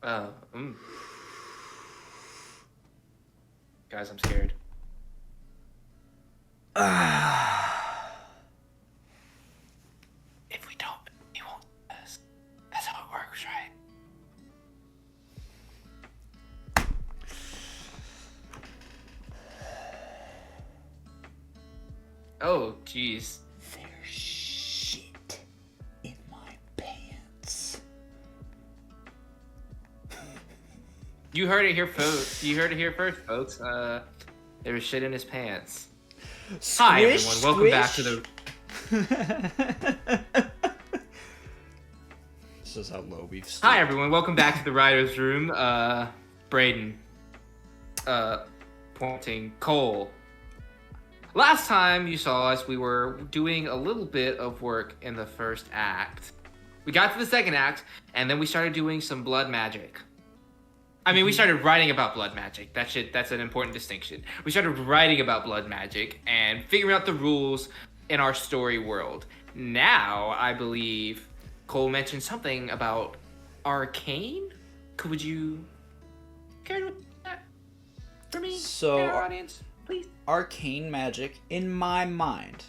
Oh, guys, I'm scared. If we don't, he won't. That's how it works, right? Oh, jeez. There's shit in my pants. You heard it here, folks. You heard it here first, folks. There was shit in his pants. Squish, Hi, everyone. Welcome back to the. This is how low we've stood. Hi, everyone. Welcome back to the writer's room. Braydan. Pointing Cole. Last time you saw us, we were doing a little bit of work in the first act. We got to the second act, and then we started doing some blood magic. I mean, we started writing about blood magic. That's an important distinction. We started writing about blood magic and figuring out the rules in our story world. Now, I believe Cole mentioned something about Arcane. Would you care to that for me, So, and our audience, please? Arcane magic, in my mind,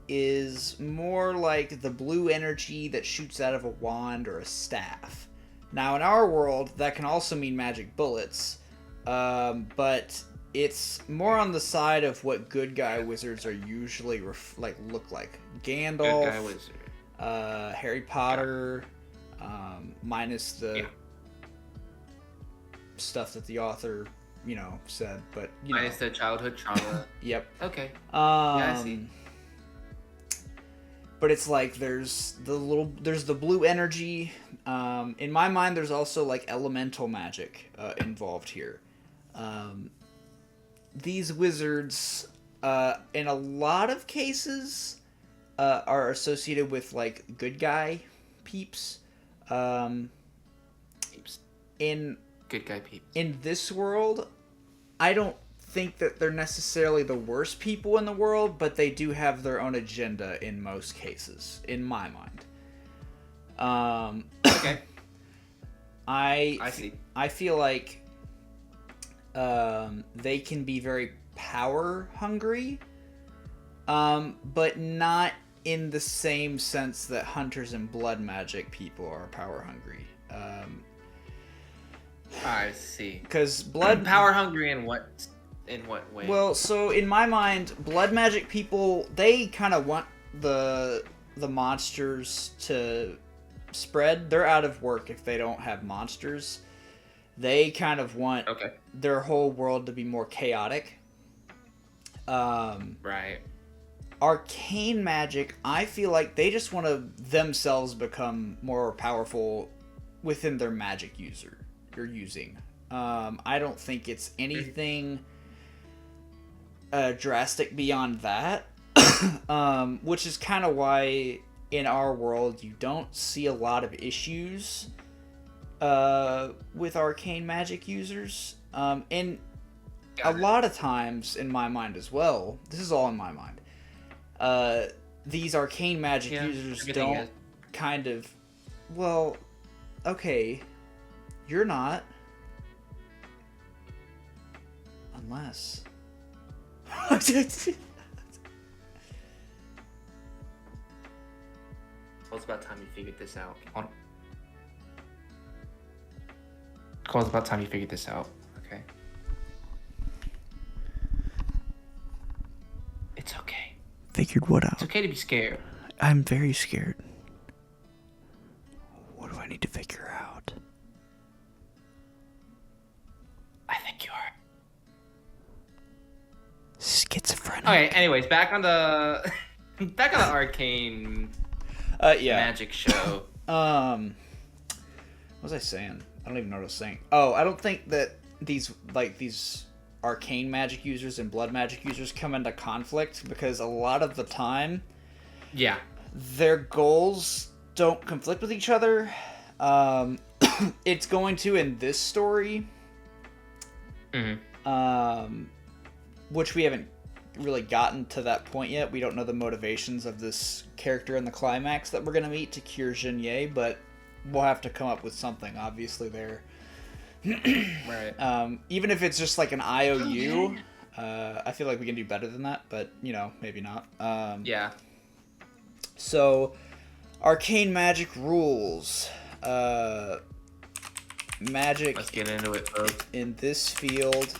is more like the blue energy that shoots out of a wand or a staff. Now, in our world, that can also mean magic bullets, but it's more on the side of what good guy wizards are usually look like. Gandalf, Good guy wizard. Harry Potter, minus the stuff that the author, said, but Minus the childhood trauma. Yep. Okay. Yeah, I see. But it's like there's the blue energy. In my mind, there's also like elemental magic involved here. These wizards, in a lot of cases, are associated with like good guy peeps. Peeps. In Good guy peeps. In this world, I don't think that they're necessarily the worst people in the world, but they do have their own agenda in most cases, in my mind. Okay. I see. I feel like they can be very power hungry, but not in the same sense that hunters and blood magic people are power hungry. I see. Because blood power hungry in what way? Well, so in my mind, blood magic people, they kind of want the monsters to spread. They're out of work if they don't have monsters. They kind of want their whole world to be more chaotic. Right. Arcane magic, I feel like they just want to themselves become more powerful within their magic you're using. I don't think it's anything drastic beyond that. Which is kind of why in our world you don't see a lot of issues with arcane magic users. And a lot of times in my mind as well, this is all in my mind, these arcane magic users don't kind of, well, okay, you're not, unless well, it's about time you figured this out. Well, it's about time you figured this out. Okay. It's okay. Figured what out? It's okay to be scared. I'm very scared. What do I need to figure out? I think you are. Schizophrenic. Okay, anyways, back on the arcane magic show. What was I saying? I don't even know what I was saying. Oh, I don't think that these arcane magic users and blood magic users come into conflict, because a lot of the time, their goals don't conflict with each other. It's going to in this story, which we haven't really gotten to that point yet. We don't know the motivations of this character in the climax that we're going to meet to cure Jinye, but we'll have to come up with something obviously there. Right. Even if it's just like an IOU, I feel like we can do better than that, but maybe not. Yeah. So, arcane magic rules. Magic. Let's get into it, folks. In this field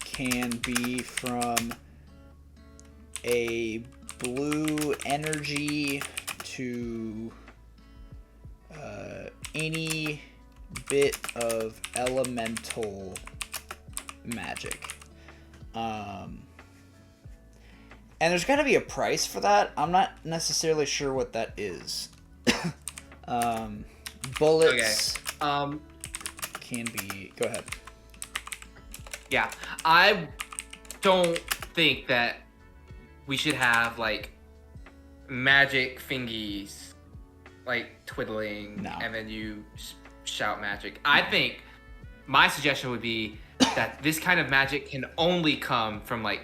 can be from a blue energy to any bit of elemental magic. And there's got to be a price for that. I'm not necessarily sure what that is. Bullets can be... Go ahead. Yeah. I don't think that we should have, like, magic fingies, like, twiddling, No. and then you shout magic. I think my suggestion would be that this kind of magic can only come from, like,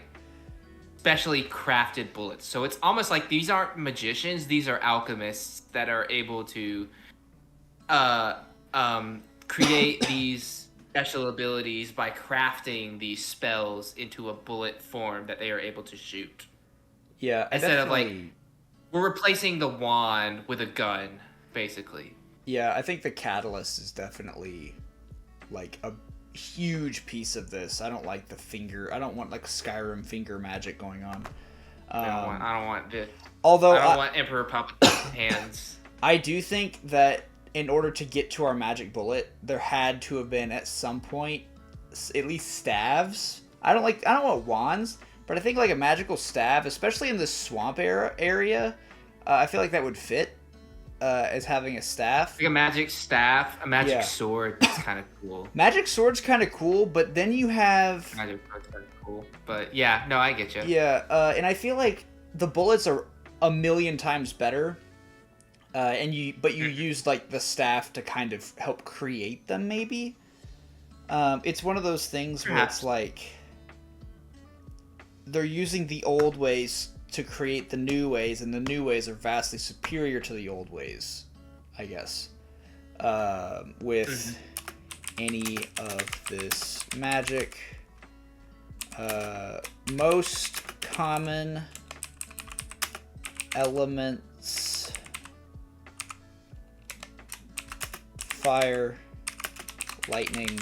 specially crafted bullets. So it's almost like these aren't magicians, these are alchemists that are able to create these special abilities by crafting these spells into a bullet form that they are able to shoot. Yeah, Instead of, like, we're replacing the wand with a gun, basically. Yeah, I think the catalyst is definitely like a huge piece of this. I don't like the finger. I don't want like Skyrim finger magic going on. I don't want this. Although I don't want Emperor Palpatine's hands. I do think that in order to get to our magic bullet, there had to have been at some point at least staves. I don't want wands, but I think like a magical staff, especially in this swamp area, I feel like that would fit as having a staff. Like a magic staff, a magic sword. That's kind of cool. Magic sword's kind of cool, but then you have... Magic sword's kind of cool. But yeah, no, I get you. Yeah, and I feel like the bullets are a million times better. But you use like the staff to kind of help create them, maybe. It's one of those things where it's like they're using the old ways to create the new ways, and the new ways are vastly superior to the old ways, I guess. With any of this magic, most common elements: fire, lightning,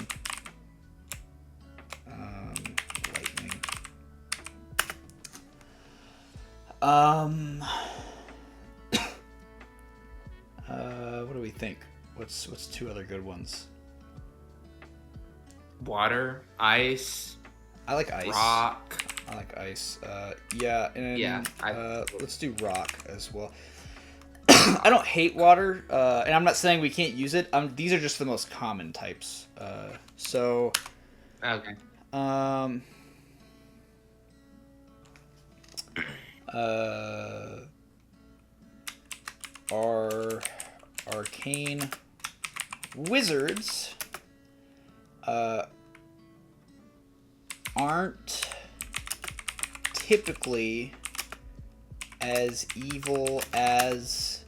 what do we think? What's two other good ones? Water, ice. I like ice. Rock. I like ice. Let's do rock as well. I don't hate water, and I'm not saying we can't use it. These are just the most common types. Okay. Our arcane wizards aren't typically as evil as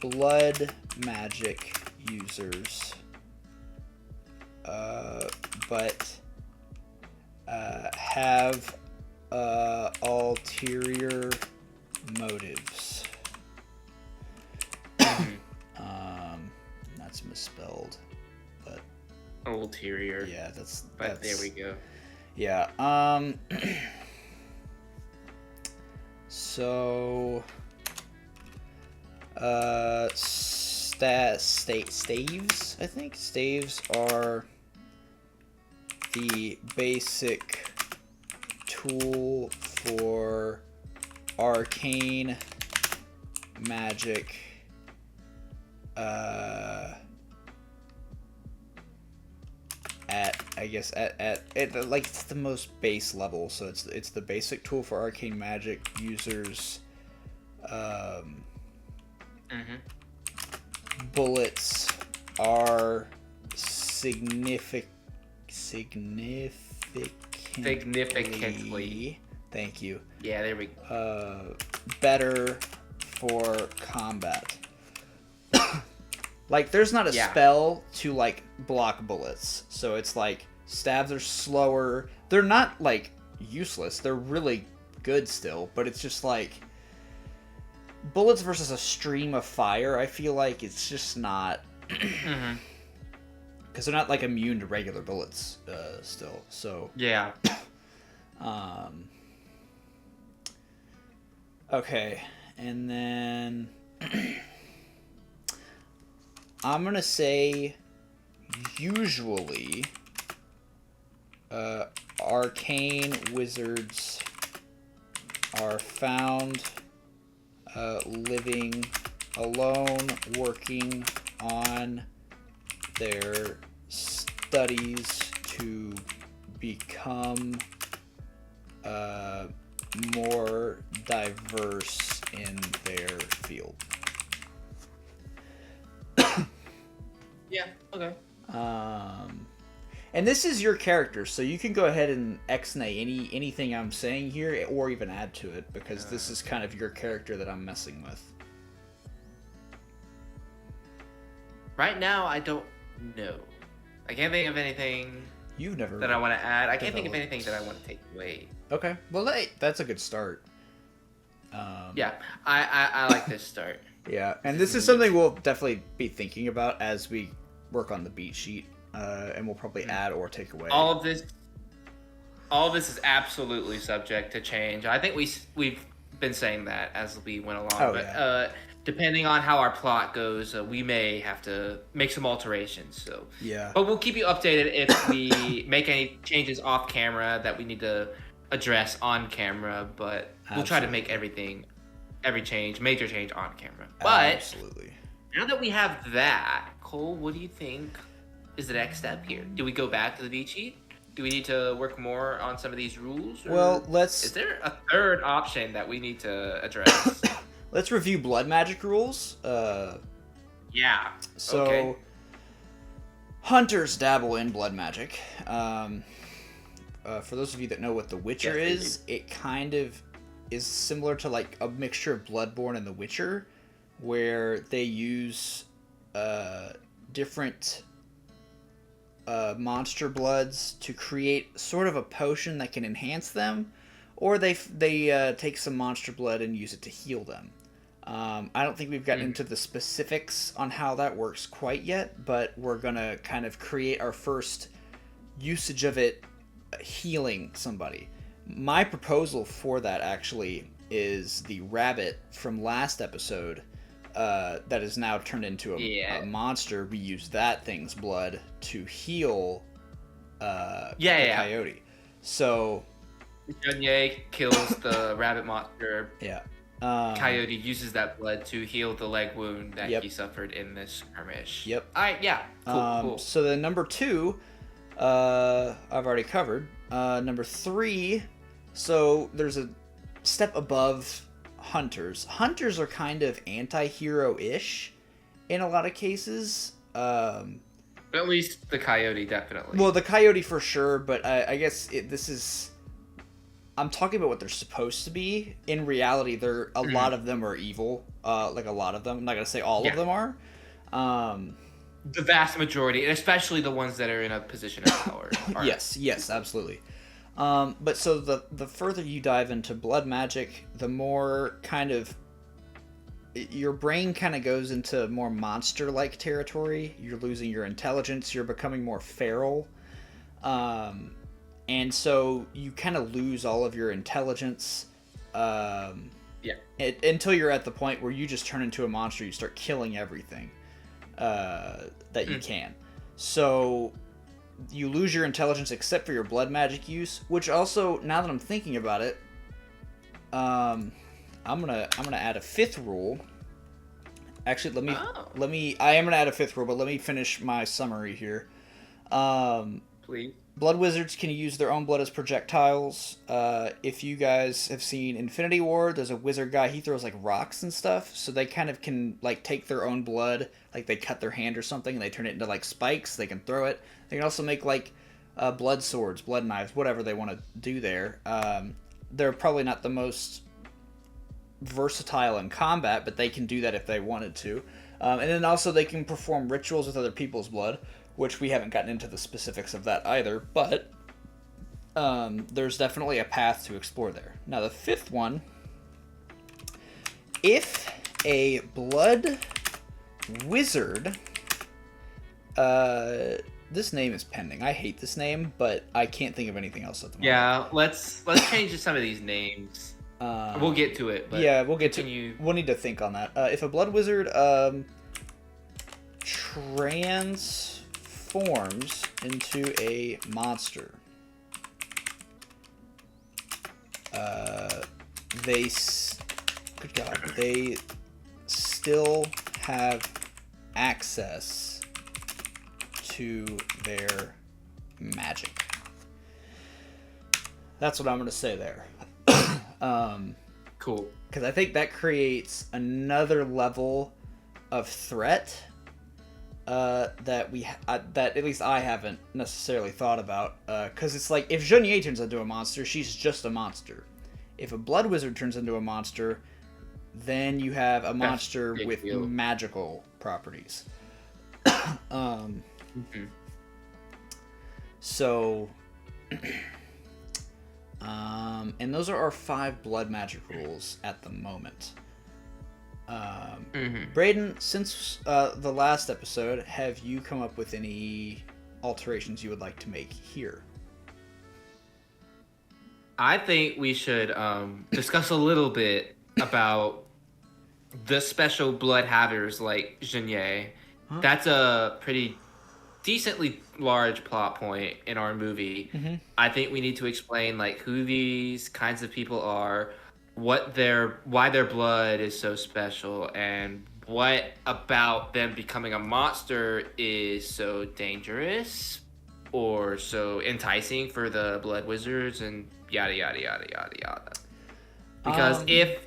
blood magic users, but have ulterior motives. That's misspelled, but ulterior. Yeah, that's. There we go. Yeah. So. Staves. I think staves are the basic tool for arcane magic. At like it's the most base level, so it's the basic tool for arcane magic users. Bullets are significantly. Thank you. Yeah, there we go. Better for combat. Like, there's not a Yeah. spell to, like, block bullets. So it's like, stabs are slower. They're not, like, useless. They're really good still. But it's just like, bullets versus a stream of fire, I feel like it's just not... Mm-hmm. Because they're not, like, immune to regular bullets still. So... Yeah. Okay. And then... I'm gonna say usually arcane wizards are found living alone, working on their studies to become more diverse in their field. Yeah. Okay. And this is your character, so you can go ahead and X-nay anything I'm saying here, or even add to it, because this is kind of your character that I'm messing with. Right now, I don't know. I can't think of anything You've never that I want to add. I can't think of developed. anything that I want to take away. Okay, well that's a good start. Yeah, I like this start. Yeah, and this is something we'll definitely be thinking about as we work on the beat sheet, and we'll probably add or take away. All of this is absolutely subject to change. I think we've been saying that as we went along. Oh, but yeah. depending on how our plot goes, we may have to make some alterations. So Yeah. but we'll keep you updated if we make any changes off camera that we need to address on camera. But we'll try to make every major change on camera. But Absolutely. now that we have that, Cole, what do you think is the next step here? Do we go back to the beat sheet? Do we need to work more on some of these rules? Or Well, is there a third option that we need to address? let's review blood magic rules. Yeah. So, Okay. hunters dabble in blood magic. For those of you that know what The Witcher Yes, they is, it kind of is similar to like a mixture of Bloodborne and The Witcher, where they use different monster bloods to create sort of a potion that can enhance them, or they take some monster blood and use it to heal them. I don't think we've gotten into the specifics on how that works quite yet, but we're gonna kind of create our first usage of it healing somebody. My proposal for that actually is the rabbit from last episode that is now turned into a monster. We use that thing's blood to heal the coyote. So Junye kills the rabbit monster. yeah. Coyote uses that blood to heal the leg wound that Yep. he suffered in this skirmish. Yep. All right, yeah. Cool. So the number 2, I've already covered. Number 3, so there's a step above hunters. Hunters are kind of anti-hero-ish in a lot of cases. But at least the coyote, definitely. Well, the coyote for sure, but I guess this is... I'm talking about what they're supposed to be. In reality, a lot of them are evil. Like a lot of them. I'm not going to say all of them are. The vast majority, and especially the ones that are in a position of power. Yes, absolutely. But so the further you dive into blood magic, the more kind of your brain kind of goes into more monster-like territory. You're losing your intelligence. You're becoming more feral. And so you kind of lose all of your intelligence. Until you're at the point where you just turn into a monster. You start killing everything that you can. So you lose your intelligence except for your blood magic use, which also, now that I'm thinking about it, I'm gonna add a 5th rule. Actually, I am gonna add a 5th rule, but let me finish my summary here. Please. Blood wizards can use their own blood as projectiles. If you guys have seen Infinity War, there's a wizard guy, he throws like rocks and stuff, so they kind of can like take their own blood, like they cut their hand or something and they turn it into like spikes, they can throw it. They can also make like blood swords, blood knives, whatever they want to do there. They're probably not the most versatile in combat, but they can do that if they wanted to. And then also they can perform rituals with other people's blood, which we haven't gotten into the specifics of that either, but there's definitely a path to explore there. Now the fifth one, if a blood wizard, this name is pending. I hate this name, but I can't think of anything else at the moment. Yeah, let's change to some of these names. We'll get to it. But yeah, we'll get continue. to. We'll need to think on that. If a blood wizard transforms into a monster, good God, they still have access to their magic. That's what I'm going to say there. Cool. Because I think that creates another level of threat that that at least I haven't necessarily thought about. Because it's like, if Zhonye turns into a monster, she's just a monster. If a blood wizard turns into a monster, then you have a monster with magical properties. So, and those are our 5 blood magic rules at the moment. Braydan, since the last episode, have you come up with any alterations you would like to make here? I think we should discuss a little bit about the special blood havers like Zhonye. Huh? That's a pretty decently large plot point in our movie. I think we need to explain like who these kinds of people are, why their blood is so special, and what about them becoming a monster is so dangerous or so enticing for the blood wizards, and yada yada yada yada yada. Because if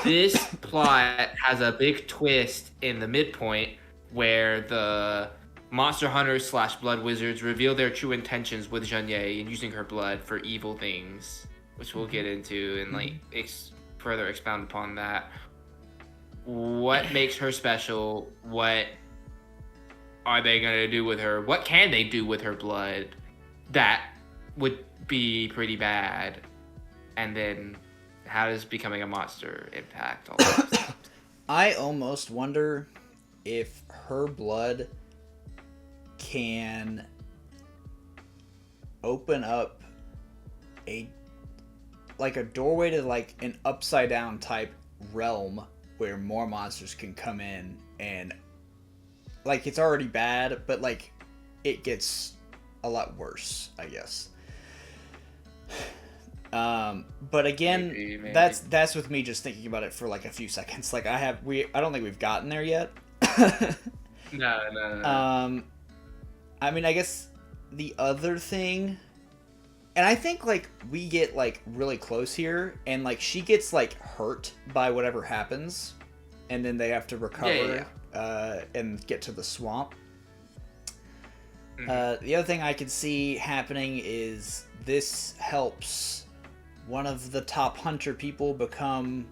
this plot has a big twist in the midpoint where the monster hunters / blood wizards reveal their true intentions with Zhonye and using her blood for evil things, which we'll get into and like further expound upon that. What makes her special? What are they gonna do with her? What can they do with her blood that would be pretty bad? And then how does becoming a monster impact all that? I almost wonder if her blood can open up a doorway to like an upside down type realm where more monsters can come in, and like it's already bad, but like it gets a lot worse, I guess. But again, maybe. That's with me just thinking about it for like a few seconds. Like I don't think we've gotten there yet. No. I mean, I guess the other thing, and I think like we get like really close here, and like she gets like hurt by whatever happens, and then they have to recover and get to the swamp. The other thing I could see happening is this helps one of the top hunter people become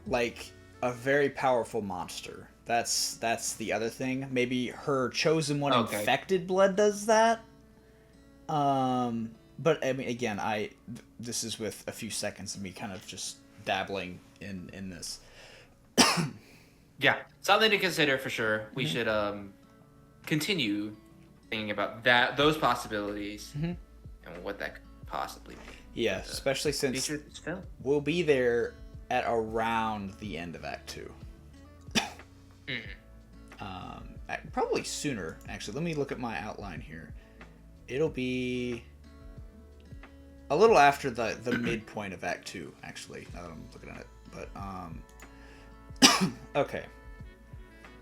like a very powerful monster. That's the other thing. Maybe her chosen one infected blood does that. But I mean, again, this is with a few seconds of me kind of just dabbling in this. Yeah, something to consider for sure. We should continue thinking about those possibilities and what that could possibly be. Yeah, especially since we'll be there at around the end of Act 2. Probably sooner, actually. Let me look at my outline here. It'll be a little after the midpoint of Act 2, actually, now that I'm looking at it. But, okay.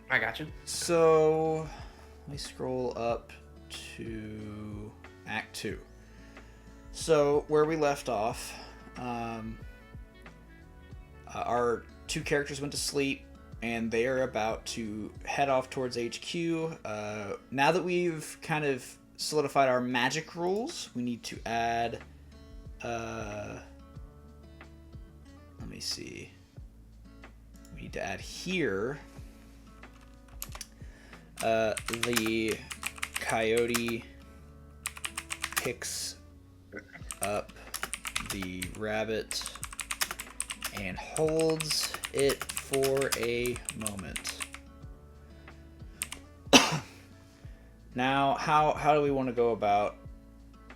I got you. So, let me scroll up to Act 2. So, where we left off, our 2 characters went to sleep, and they are about to head off towards HQ. Now that we've kind of solidified our magic rules, we need to add... let me see. We need to add here The coyote picks up the rabbit and holds it for a moment. Now, how do we want to go about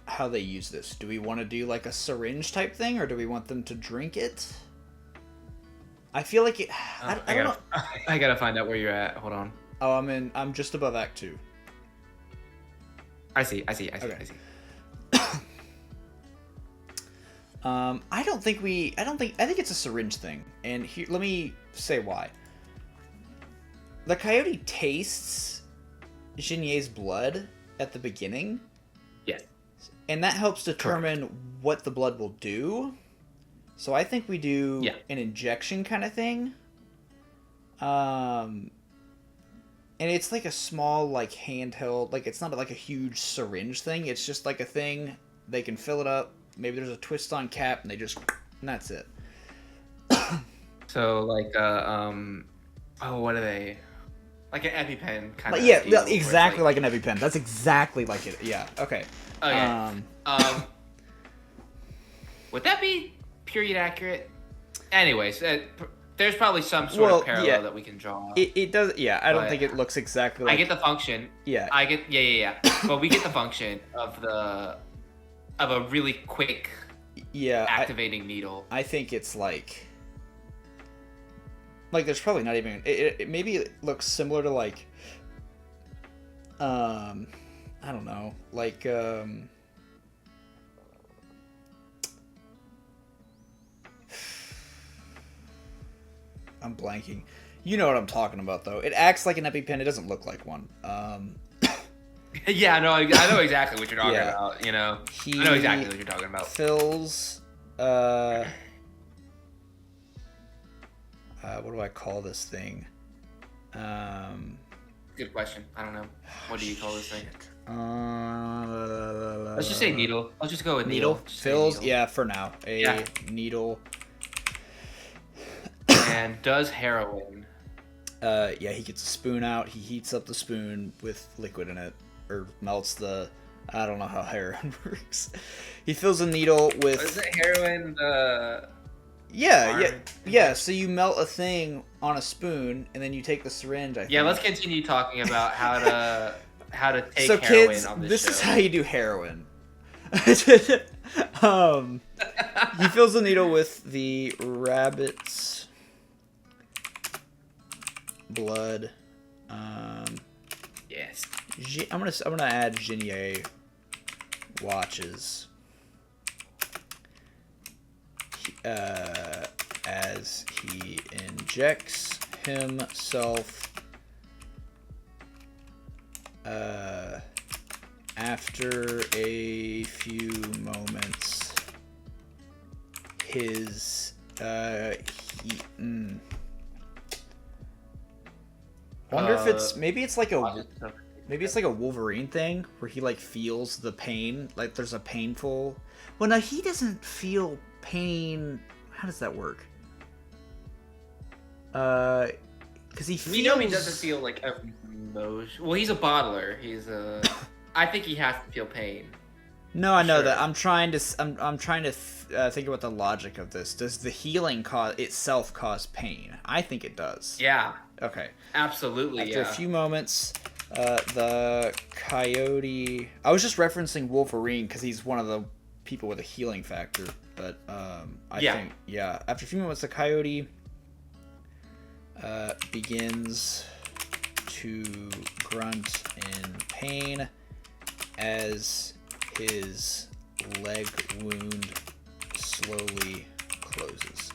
how they use this? Do we want to do like a syringe type thing, or do we want them to drink it? I feel like it. I don't know. I gotta find out where you're at. Hold on. Oh, I'm just above Act 2. I see. Okay. I think it's a syringe thing, and here, let me say why. The coyote tastes Jinye's blood at the beginning. Yes. And that helps determine what the blood will do. So I think we do an injection kind of thing. And it's like a small, like, handheld, like, it's not like a huge syringe thing. It's just like a thing. They can fill it up. Maybe there's a twist on cap, and and that's it. So, like, what are they? Like an EpiPen kind of. Yeah, exactly like an EpiPen. That's exactly like it. Yeah. Okay. Okay. Would that be period accurate? Anyways, there's probably some sort of parallel that we can draw. It does. Yeah, I don't think it looks exactly like. I get the function. Yeah. Yeah. But we get the function of a really quick. Yeah. Activating needle. I think it's like there's probably not even. Maybe it looks similar to like. I don't know, like I'm blanking. You know what I'm talking about, though. It acts like an EpiPen. It doesn't look like one. Yeah, no, I know exactly what you're talking about. You know, I know exactly what you're talking about. Fills. What do I call this thing? Good question. I don't know. What do you call this thing? Let's just say needle. I'll just go with needle. Fills. Needle. Yeah, for now. Needle. And does heroin. Yeah, he gets a spoon out. He heats up the spoon with liquid in it, or melts the. I don't know how heroin works. He fills a needle with. Is it heroin? Yeah. So you melt a thing on a spoon, and then you take the syringe. I think. Yeah, let's continue talking about how to take so heroin kids, on this show. is how you do heroin. He fills the needle with the rabbit's blood. Yes. I'm gonna add Jinye watches. As he injects himself after a few moments his wonder if it's maybe it's like a Wolverine thing where he like feels the pain, like there's a painful. Well, no, he doesn't feel pain. How does that work? Because he feels. We know he doesn't feel like emotion. Well, he's a bottler. He's a. I think he has to feel pain. No, I know that. I'm trying to think about the logic of this. Does the healing itself cause pain? I think it does. Yeah. Okay. Absolutely. After a few moments, the coyote. I was just referencing Wolverine because he's one of the people with a healing factor. But I think after a few moments, the coyote begins to grunt in pain as his leg wound slowly closes.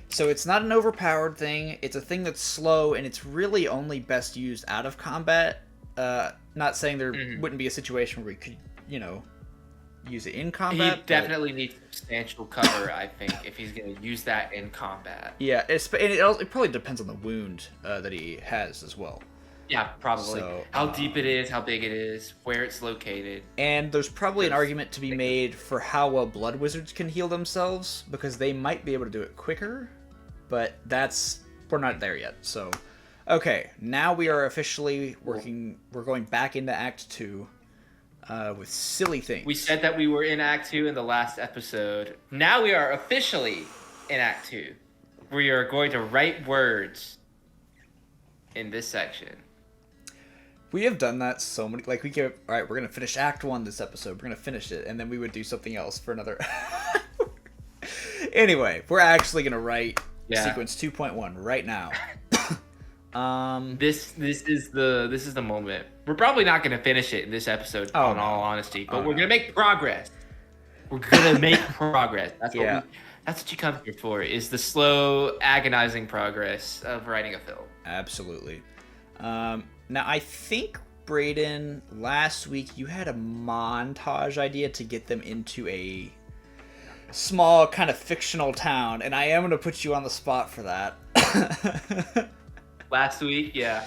So it's not an overpowered thing. It's a thing that's slow, and it's really only best used out of combat. Not saying there wouldn't be a situation where we could, use it in combat. He definitely needs substantial cover, I think, if he's going to use that in combat. Yeah, it probably depends on the wound that he has as well. Yeah, probably. So, how deep it is, how big it is, where it's located. And there's probably an argument to be made for how well blood wizards can heal themselves, because they might be able to do it quicker, but we're not there yet. So Okay, now we are officially working. We're going back into Act 2 with silly things. We said that we were in Act 2 in the last episode. Now we are officially in Act 2. We are going to write words in this section. We have done that so many. Like, we go, all right, we're going to finish Act 1 this episode. We're going to finish it. And then we would do something else for another. Anyway, we're actually going to write sequence 2.1 right now. This is the moment. We're probably not going to finish it in this episode, all honesty, but we're going to make progress. We're going to make progress. That's what you come here for, is the slow, agonizing progress of writing a film. Absolutely. Now, I think, Braydan, last week you had a montage idea to get them into a small kind of fictional town, and I am going to put you on the spot for that. Last week, yeah.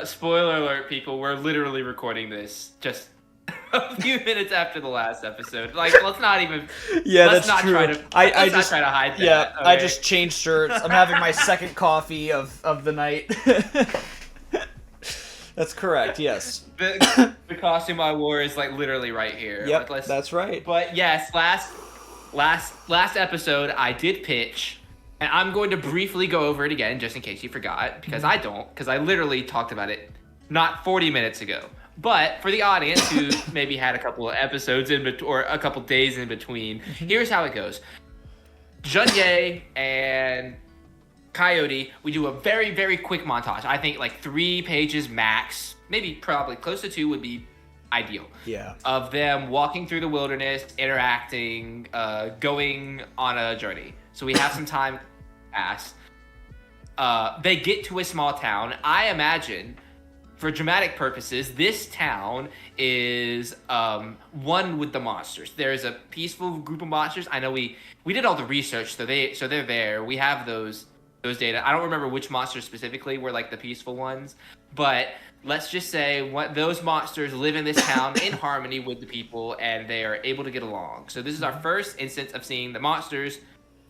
Spoiler alert, people, we're literally recording this just a few minutes after the last episode. Like, let's not even... Yeah, let's that's not true. Try to, let's not try to hide that. Yeah, okay? I just changed shirts. I'm having my second coffee of the night. That's correct, yes. The costume I wore is, like, literally right here. Yep, like, that's right. But, yes, last episode, I did pitch... And I'm going to briefly go over it again, just in case you forgot, because I don't, because I literally talked about it not 40 minutes ago. But for the audience who maybe had a couple of episodes or a couple days in between, here's how it goes. Junye and Coyote, we do a very, very quick montage. I think like 3 pages max, maybe probably close to 2 would be ideal. Yeah. Of them walking through the wilderness, interacting, going on a journey. So we have some time pass. They get to a small town. I imagine, for dramatic purposes, this town is one with the monsters. There is a peaceful group of monsters. I know we did all the research, so they're there. We have those data. I don't remember which monsters specifically were like the peaceful ones, but let's just say those monsters live in this town in harmony with the people, and they are able to get along. So this is our first instance of seeing the monsters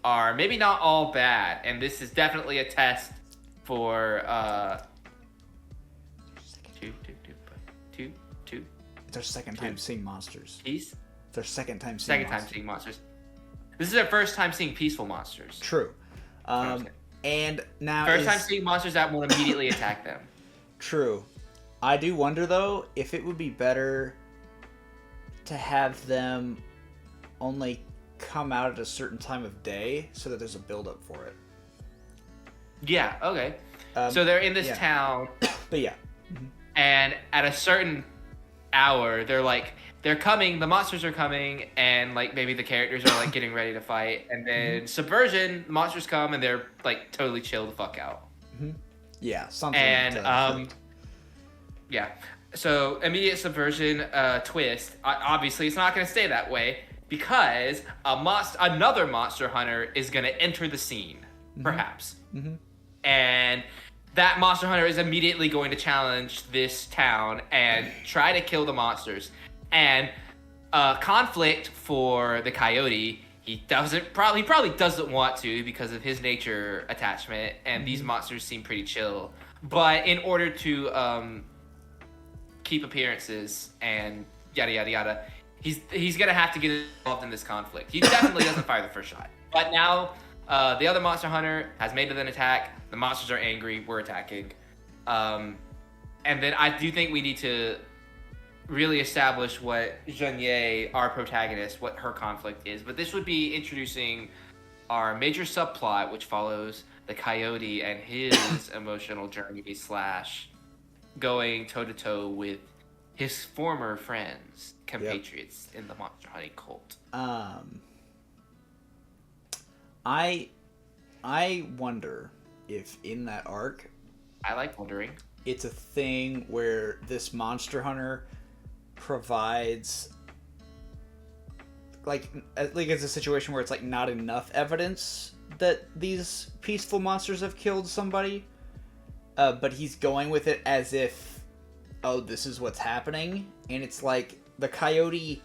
are maybe not all bad, and this is definitely a test for two. It's our second time seeing monsters. Peace. It's our second time seeing monsters. This is our first time seeing peaceful monsters. True. And now first time seeing monsters that won't immediately attack them. True. I do wonder though if it would be better to have them only come out at a certain time of day so that there's a build-up for it. Yeah, okay. So they're in this town. But yeah. And at a certain hour, they're coming, the monsters are coming, and like maybe the characters are like getting ready to fight. And then subversion, monsters come and they're like totally chill the fuck out. Yeah, something. And yeah. So immediate subversion twist. Obviously, it's not going to stay that way, because another monster hunter is going to enter the scene, perhaps. And that monster hunter is immediately going to challenge this town and try to kill the monsters. And conflict for the Coyote, he probably doesn't want to because of his nature attachment, and these monsters seem pretty chill. But in order to keep appearances and yada yada yada, he's gonna have to get involved in this conflict. He definitely doesn't fire the first shot. But now the other monster hunter has made an attack. The monsters are angry. We're attacking. And then I do think we need to really establish what Junye, our protagonist, what her conflict is. But this would be introducing our major subplot, which follows the Coyote and his emotional journey / going toe-to-toe with his former friends, compatriots in the monster hunting cult. I wonder if in that arc, I like wondering, it's a thing where this monster hunter provides like it's a situation where it's like not enough evidence that these peaceful monsters have killed somebody, but he's going with it as if, oh, this is what's happening, and it's like the Coyote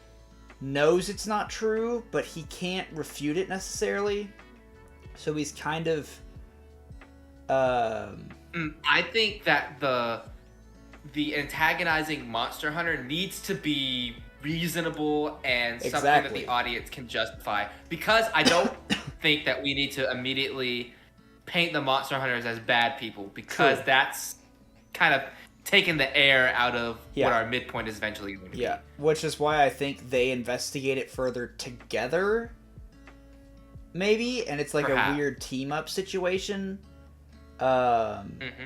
knows it's not true, but he can't refute it necessarily, so he's kind of I think that the antagonizing monster hunter needs to be reasonable and something that Exactly. the audience can justify. Because I don't think that we need to immediately paint the monster hunters as bad people, because True. that's kind of taking the air out of Yeah. what our midpoint is eventually going to Yeah, which is why I think they investigate it further together, maybe, and it's like Perhaps. a weird team up situation. Mm-hmm.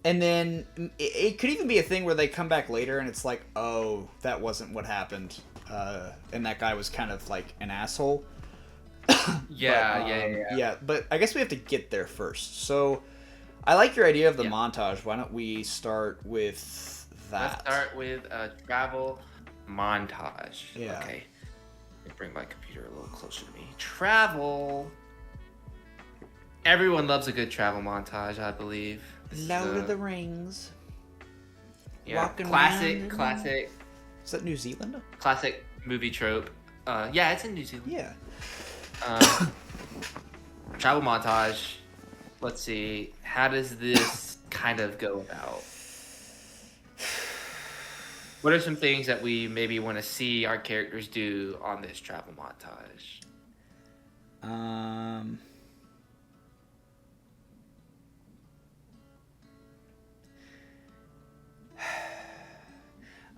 And then it could even be a thing where they come back later and it's like, oh, that wasn't what happened, and that guy was kind of like an asshole. Yeah. But I guess we have to get there first. So I like your idea of the Yeah. montage. Why don't we start with that? Let's start with a travel montage. Yeah. Okay. Let me bring my computer a little closer to me. Travel. Everyone loves a good travel montage, I believe. This is Lord of the Rings. yeah, walking classic, around. Is that New Zealand? classic movie trope. Yeah, it's in New Zealand. Yeah. Travel montage. Let's see. How does this kind of go about? What are some things that we maybe want to see our characters do on this travel montage?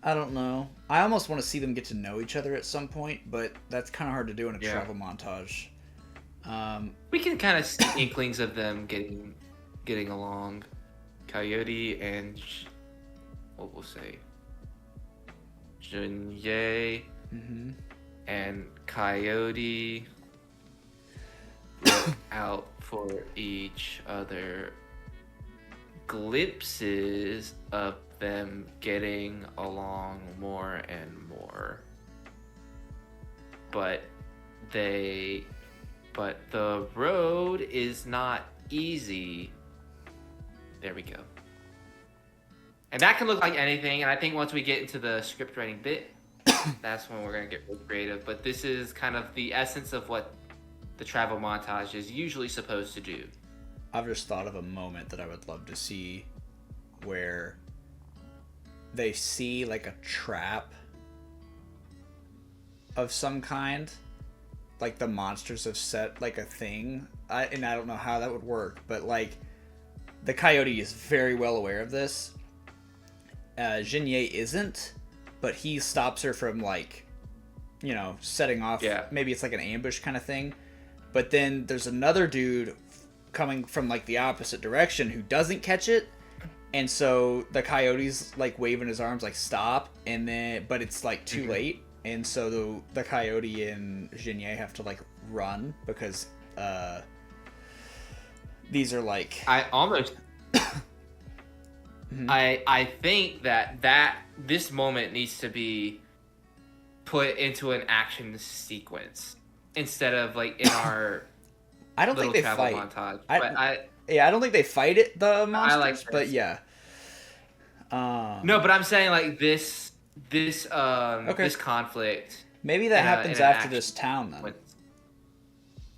I don't know. I almost want to see them get to know each other at some point, but that's kind of hard to do in a travel montage. We can kind of see inklings of them getting along. Coyote and what we'll say, Junye and Coyote look out for each other. Glimpses of them getting along more and more, but the road is not easy. There we go. And that can look like anything, and I think once we get into the script writing bit, that's when we're going to get real creative. But this is kind of the essence of what the travel montage is usually supposed to do. I've just thought of a moment that I would love to see where they see like a trap of some kind. Like the monsters have set like a thing. And I don't know how that would work, but like the coyote is very well aware of this. Jinye isn't, but he stops her from like, you know, setting off. Yeah. Maybe it's like an ambush kind of thing. But then there's another dude coming from like the opposite direction who doesn't catch it, and so the coyote's like waving his arms like stop, and then but it's like too late, and so the coyote and Jinye have to like run because these are like I almost I think that this moment needs to be put into an action sequence instead of like in our I don't think they travel fight. montage. I don't think they fight it, the monsters, I like but this. yeah. No, but I'm saying like this this conflict. Maybe that in a- happens in an after action this town then. sequence.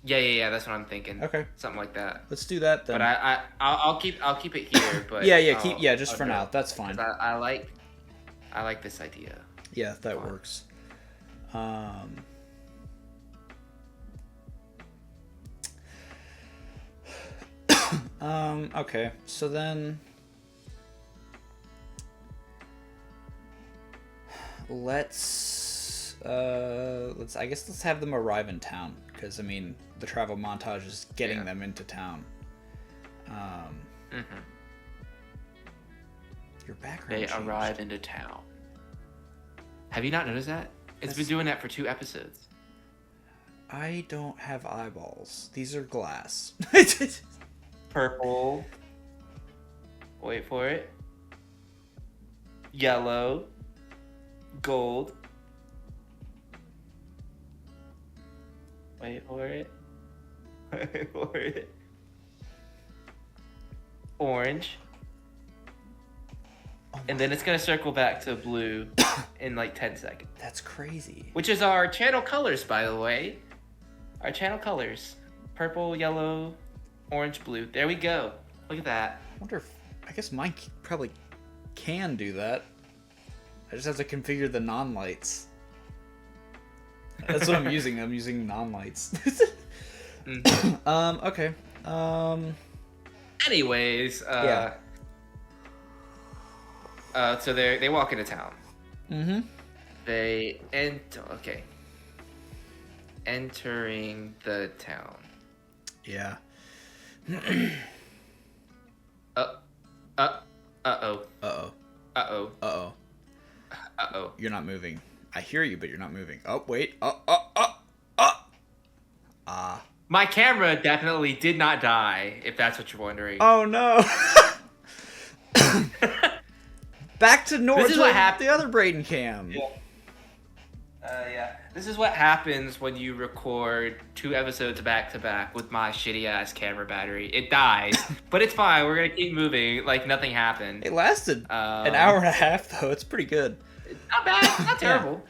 Yeah. That's what I'm thinking. Okay. Something like that. Let's do that then. But I'll keep it here. But just for now. That's fine. I like this idea. Yeah, that works. Okay, so then let's let's have them arrive in town, because I mean the travel montage is getting them into town. Your background They changed. arrive into town. Have you not noticed that? It's been doing that for 2 episodes. I don't have eyeballs. These are glass. Purple. Wait for it. Yellow. Gold. Wait for it. Wait for it. Orange. And then it's going to circle back to blue in like 10 seconds. That's crazy. Which is our channel colors, by the way. Our channel colors. Purple, yellow, Orange, blue. There we go. Look at that. I wonder if... I guess mine probably can do that. I just have to configure the non-lights. That's what I'm using. I'm using non-lights. Okay. Anyways, yeah. So they walk into town. Mm-hmm. Okay. Entering the town. Yeah. Uh-oh. Uh-oh. Uh-oh. Uh-oh. Uh-oh. You're not moving. I hear you, but you're not moving. Oh, wait. My camera definitely did not die, if that's what you're wondering. Oh, no. Back to north. This is what happened. The other Braydan cam. Yeah. Yeah. This is what happens when you record 2 episodes back to back with my shitty ass camera battery. It dies, but it's fine. We're gonna keep moving like nothing happened. It lasted an hour and a half, though. It's pretty good. Not bad. Not terrible.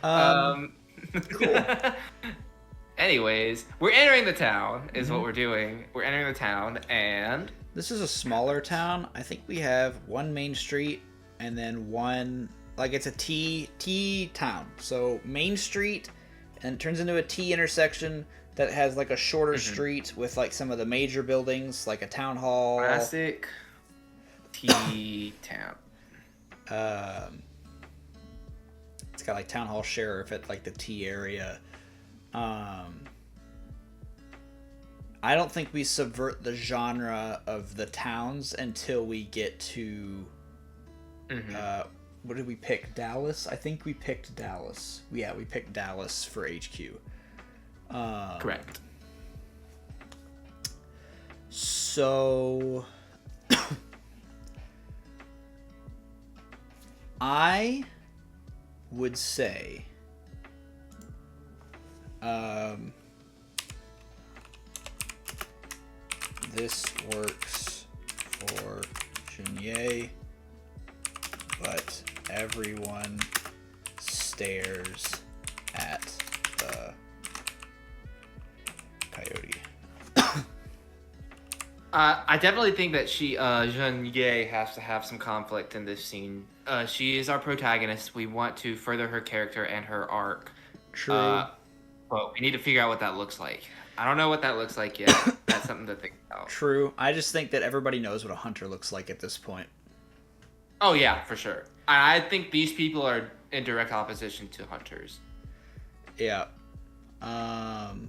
Cool. Anyways, we're entering the town. Is what we're doing. We're entering the town, and this is a smaller town. I think we have one main street and then one, like, it's a T town. So Main Street, and it turns into a T intersection that has like a shorter street with like some of the major buildings, like a town hall. Classic T town. It's got like town hall sheriff at like the T area. I don't think we subvert the genre of the towns until we get to what did we pick? Dallas? I think we picked Dallas. Yeah, we picked Dallas for HQ. Correct. So I would say this works for Junier, but everyone stares at the coyote. I definitely think that Jean-Ye has to have some conflict in this scene. She is our protagonist. We want to further her character and her arc. True. But we need to figure out what that looks like. I don't know what that looks like yet. That's something to think about. True. I just think that everybody knows what a hunter looks like at this point. Oh, yeah, for sure. I think these people are in direct opposition to hunters. Yeah.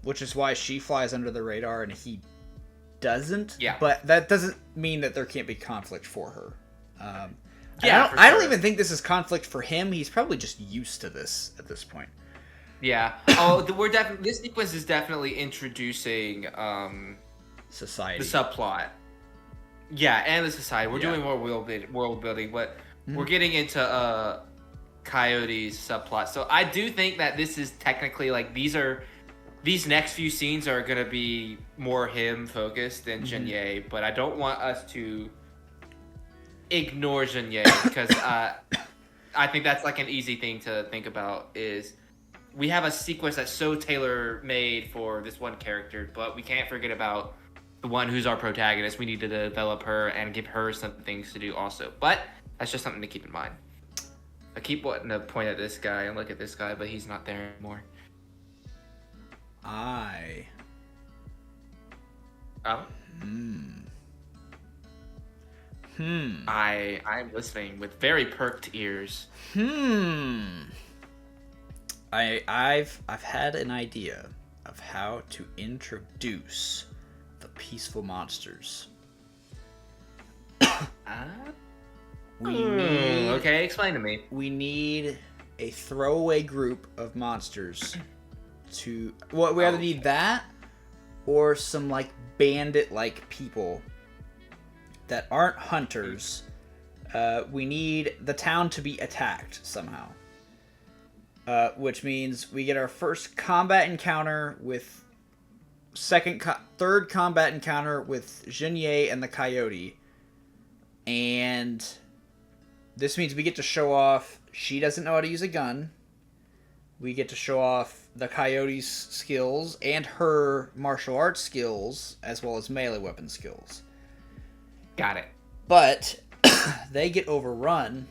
Which is why she flies under the radar and he doesn't. Yeah. But that doesn't mean that there can't be conflict for her. Yeah, I don't even think this is conflict for him. He's probably just used to this at this point. Yeah. Oh, this sequence is definitely introducing Society. the subplot. Yeah, and the society. We're doing more world building, but we're getting into Coyote's subplot. So I do think that this is technically like these next few scenes are gonna be more him focused than Junier, but I don't want us to ignore Junier because I think that's like an easy thing to think about is we have a sequence that's so tailor-made for this one character, but we can't forget about the one who's our protagonist. We need to develop her and give her some things to do also. But that's just something to keep in mind. I keep wanting to point at this guy and look at this guy, but he's not there anymore. I'm listening with very perked ears. I've had an idea of how to introduce the peaceful monsters. Okay, explain to me. We need a throwaway group of monsters to... Well, we either need that or some, like, bandit-like people that aren't hunters. We need the town to be attacked somehow. Which means we get our first combat encounter with... third combat encounter with Junier and the coyote. And this means we get to show off she doesn't know how to use a gun. we get to show off the coyote's skills and her martial arts skills, as well as melee weapon skills. Got it. But they get overrun,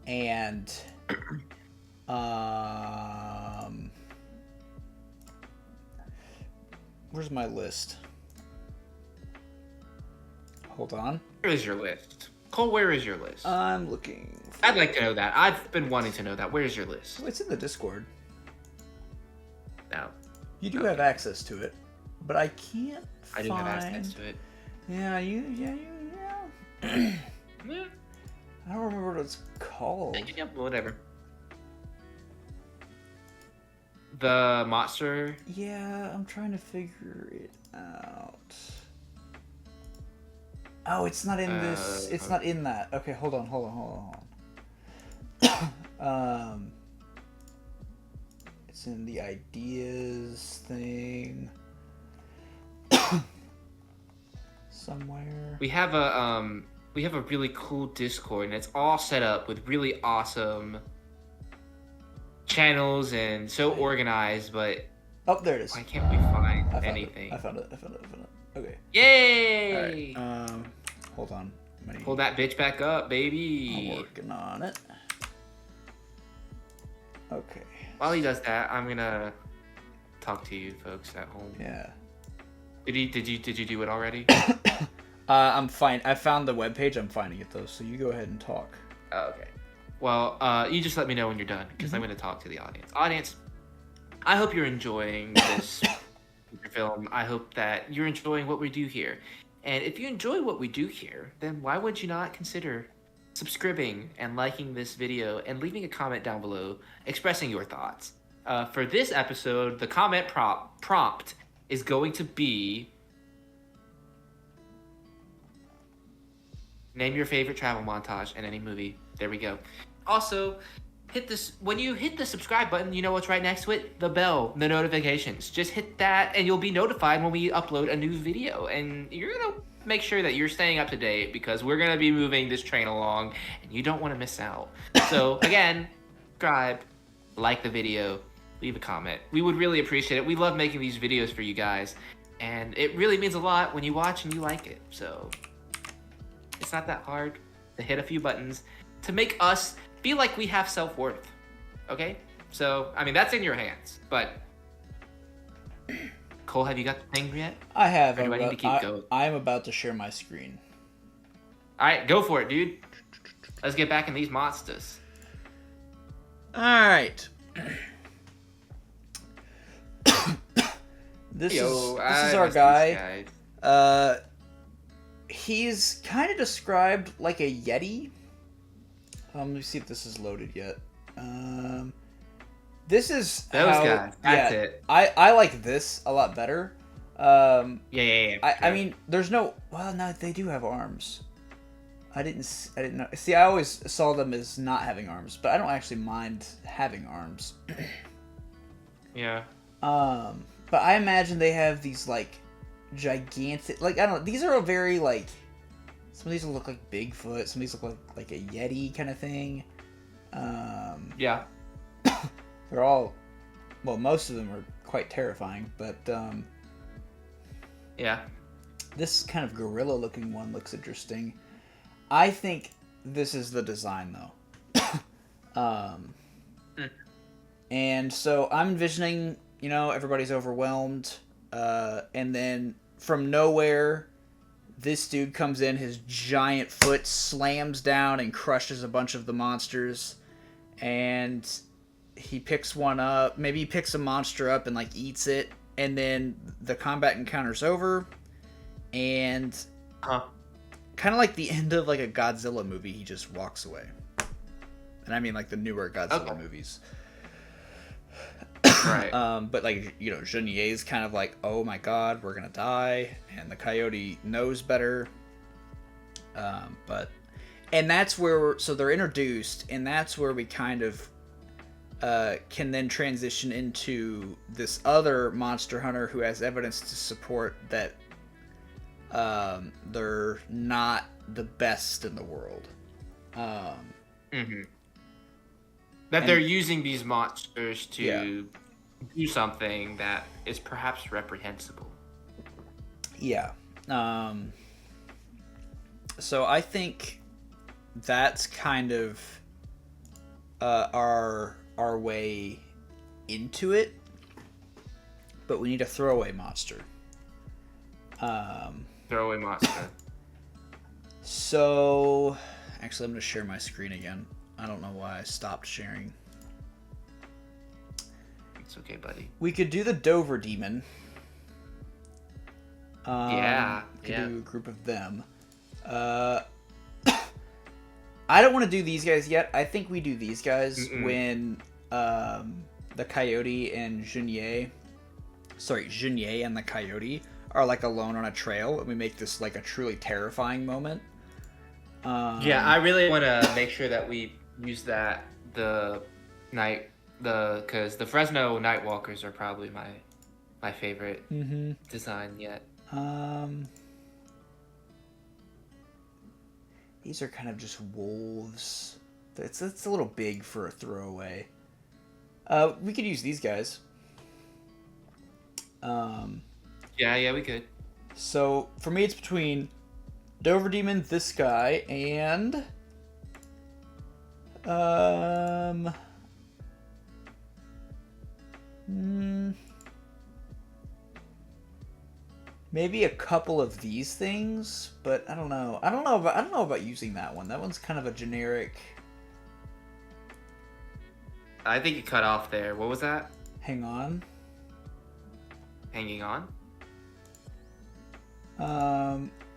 and where's my list? Hold on. Where is your list? Cole, where is your list? I'm looking. I'd like to know that. I've been wanting to know that. Where's your list? It's in the Discord. No. You do have access to it, but I can't I do have access to it. Yeah. Yeah. I don't remember what it's called. Yeah, whatever. The monster. Yeah, I'm trying to figure it out. Oh, it's not in this. It's not in that. Okay, hold on. It's in the ideas thing. Somewhere. We have a really cool Discord, and it's all set up with really awesome channels and so organized, but oh, there it is. why can't we find anything? I found it. Okay. Yay! All right. Hold on. Pull that bitch back up, baby. I'm working on it. Okay. While he does that, I'm gonna talk to you folks at home. Yeah. Did you do it already? I'm fine. I found the webpage. I'm finding it though, so you go ahead and talk. Oh, okay. Well, you just let me know when you're done, because I'm going to talk to the audience. Audience, I hope you're enjoying this film. I hope that you're enjoying what we do here. And if you enjoy what we do here, then why would you not consider subscribing and liking this video and leaving a comment down below expressing your thoughts? For this episode, the comment prompt is going to be... Name your favorite travel montage in any movie. There we go. Also, when you hit the subscribe button, you know what's right next to it? The bell, the notifications. Just hit that and you'll be notified when we upload a new video. And you're going to make sure that you're staying up to date, because we're going to be moving this train along and you don't want to miss out. So again, subscribe, like the video, leave a comment. We would really appreciate it. We love making these videos for you guys, and it really means a lot when you watch and you like it. So it's not that hard to hit a few buttons to make us feel like we have self-worth. Okay? So, I mean, that's in your hands. But, Cole, have you got the thing yet? I have. Or do I need to keep going? I'm about to share my screen. Alright, go for it, dude. Let's get back in these monsters. Alright. This is our guy. He's kind of described like a Yeti. Let me see if this is loaded yet. This is those guys. That's it. I like this a lot better. Yeah. I mean, there's no. Well, no, they do have arms. I didn't know. See, I always saw them as not having arms, but I don't actually mind having arms. Yeah. But I imagine they have these like gigantic, like, I don't know, these are a very like, some of these look like Bigfoot, some of these look like a Yeti kind of thing. Yeah. They're all, well, most of them are quite terrifying, but yeah, this kind of gorilla looking one looks interesting. I think this is the design though. And so I'm envisioning, you know, everybody's overwhelmed, and then from nowhere, this dude comes in, his giant foot slams down and crushes a bunch of the monsters, and he picks one up, maybe he picks a monster up and like eats it, and then the combat encounter's over, and kind of like the end of like a Godzilla movie, he just walks away. And I mean like the newer Godzilla movies. Right. But like, you know, Junier's kind of like, oh my god, we're gonna die, and the coyote knows better. And that's where, so they're introduced, and that's where we kind of can then transition into this other monster hunter who has evidence to support that they're not the best in the world. That And- they're using these monsters to do something that is perhaps reprehensible. Yeah. So I think that's kind of our way into it, but we need a throwaway monster. Throwaway monster. So actually, I'm going to share my screen again. I don't know why I stopped sharing. It's okay, buddy. We could do the Dover Demon. Yeah. We could do a group of them. I don't want to do these guys yet. I think we do these guys when the Coyote and Junier and the Coyote are like alone on a trail, and we make this like a truly terrifying moment. Yeah, I really want to make sure that we use because the Fresno Nightwalkers are probably my favorite design yet. These are kind of just wolves. It's a little big for a throwaway. We could use these guys. Yeah, we could. So for me, it's between Dover Demon, this guy, and maybe a couple of these things, but I don't know. I don't know about using that one. That one's kind of a generic. I think you cut off there. What was that? Hang on. Hanging on?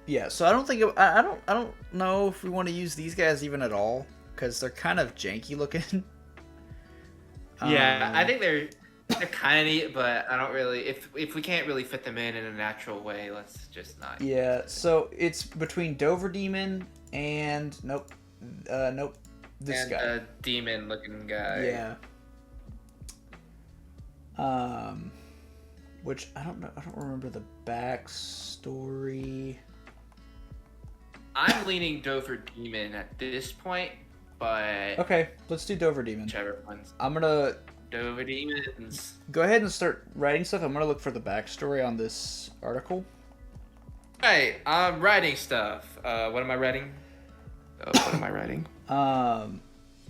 Yeah. So I don't think I don't know if we want to use these guys even at all because they're kind of janky looking. Yeah, I think they're kind of neat, but I don't really. If we can't really fit them in a natural way, let's just not. Yeah. So it's between Dover Demon and nope, this and guy. a demon-looking guy. Yeah. Which I don't know. I don't remember the backstory. I'm leaning Dover Demon at this point, but Okay, let's do Dover Demon. whichever one's I'm gonna Dover Demons. go ahead and start writing stuff. I'm gonna look for the backstory on this article. Right, I'm writing stuff. What am I writing? What am I writing?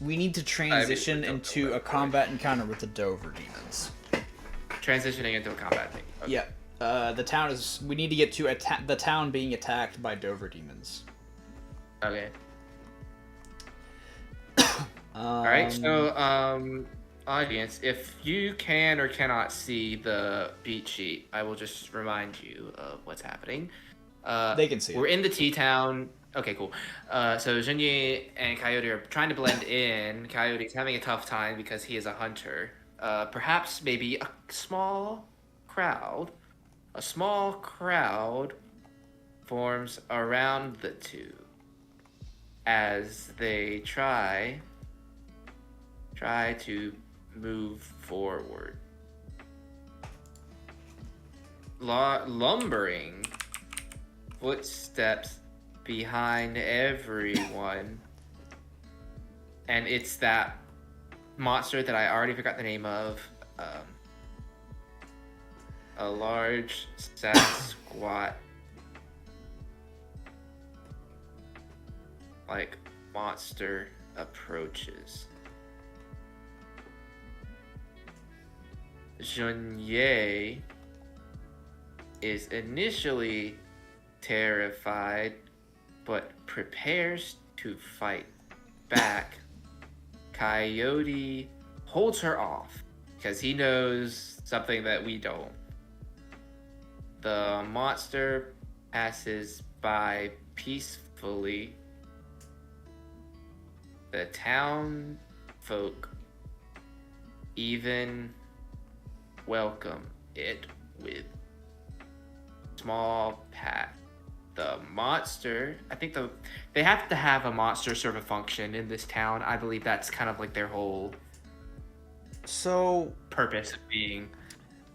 We need to transition we don't into know a that. combat encounter with the Dover Demons. Transitioning into a combat thing. Okay. Yeah. The town is. We need to get to the town being attacked by Dover Demons. Okay. All right. So, audience, if you can or cannot see the beat sheet, I will just remind you of what's happening. They can see We're it. in the T-Town. Okay, cool. So Junier and Coyote are trying to blend in. Coyote's having a tough time because he is a hunter. Perhaps maybe a small crowd forms around the two as they try to move forward. Lumbering footsteps behind everyone, and it's that monster that I already forgot the name of. A large Sasquatch like monster approaches. Junier is initially terrified, but prepares to fight back. Coyote holds her off because he knows something that we don't. The monster passes by peacefully. The town folk even welcome it with small pat. The monster, I think they have to have a monster serve a function in this town. I believe that's kind of like their whole So purpose of being.